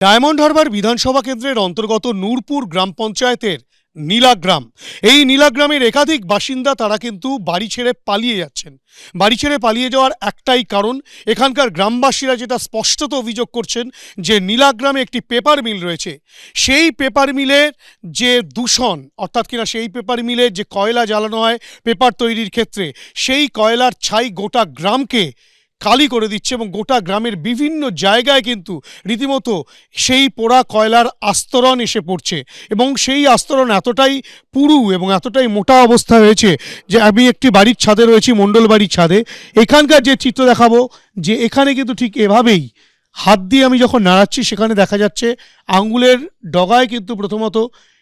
Diamond Harbour বিধানসভা কেন্দ্রের অন্তর্গত নূরপুর গ্রাম পঞ্চায়েতের নীলাগ্রাম। এই নীলাগ্রামের একাধিক বাসিন্দা তারা কিন্তু বাড়ি ছেড়ে পালিয়ে যাচ্ছেন। বাড়ি ছেড়ে পালিয়ে যাওয়ার একটাই কারণ, এখানকার গ্রামবাসীরা যেটা স্পষ্টত অভিযোগ করছেন যে নীলাগ্রামে একটি পেপার মিল রয়েছে। সেই পেপার মিলের যে দূষণ, অর্থাৎ কিনা সেই পেপার মিলে যে কয়লা জ্বালানো হয় পেপার তৈরির ক্ষেত্রে, সেই কয়লার ছাই গোটা গ্রামকে কালি করে দিচ্ছে এবং গোটা গ্রামের বিভিন্ন জায়গায় কিন্তু রীতিমতো সেই পোড়া কয়লার আস্তরণ এসে পড়ছে এবং সেই আস্তরণ এতটাই পুরু এবং এতটাই মোটা অবস্থা হয়েছে যে আমি একটি বাড়ির ছাদে রয়েছি, মণ্ডল বাড়ির ছাদে। এখানকার যে চিত্র দেখাবো, যে এখানে কিন্তু ঠিক এভাবেই হাত দিয়ে আমি যখন নাড়াচ্ছি সেখানে দেখা যাচ্ছে আঙুলের ডগায় কিন্তু প্রথমত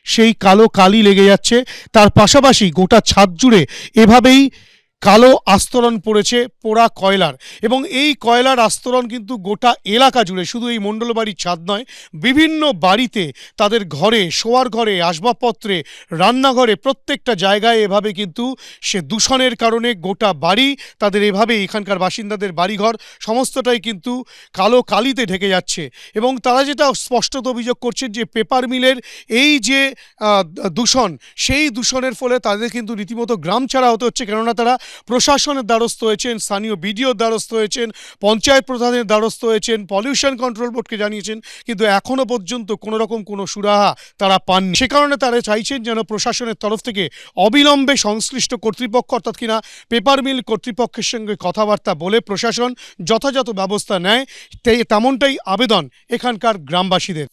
সেই কালো কালি লেগে যাচ্ছে, তার পাশাপাশি গোটা ছাদ জুড়ে এভাবেই কালো আস্তরণ পড়েছে পোড়া কয়লার। এবং এই কয়লার আস্তরণ কিন্তু গোটা এলাকা জুড়ে, শুধু এই মণ্ডল বাড়ির ছাদ নয়, বিভিন্ন বাড়িতে, তাদের ঘরে, শোয়ার ঘরে, আসবাবপত্রে, রান্নাঘরে, প্রত্যেকটা জায়গায় এভাবে কিন্তু সে দূষণের কারণে গোটা বাড়ি, তাদের এভাবে এখানকার বাসিন্দাদের বাড়িঘর সমস্তটাই কিন্তু কালো কালিতে ঢেকে যাচ্ছে। এবং তারা যেটা স্পষ্টত অভিযোগ করছেন যে পেপার মিলের এই যে দূষণ, সেই দূষণের ফলে তাদের কিন্তু রীতিমতো গ্রাম ছাড়া হতে হচ্ছে, কেননা তারা প্রশাসনের দ্বারস্থ হয়েছেন, স্থানীয় বিডিওর দ্বারস্থ হয়েছেন, পঞ্চায়েত প্রধানের দ্বারস্থ হয়েছেন, পলিউশন কন্ট্রোল বোর্ডকে জানিয়েছেন, কিন্তু এখনও পর্যন্ত কোনো রকম কোনো সুরাহা তারা পাননি। সে কারণে তারা চাইছেন যেন প্রশাসনের তরফ থেকে অবিলম্বে সংশ্লিষ্ট কর্তৃপক্ষ, অর্থাৎ কিনা পেপার মিল কর্তৃপক্ষের সঙ্গে কথাবার্তা বলে প্রশাসন যথাযথ ব্যবস্থা নেয়, তেমনটাই আবেদন এখানকার গ্রামবাসীদের।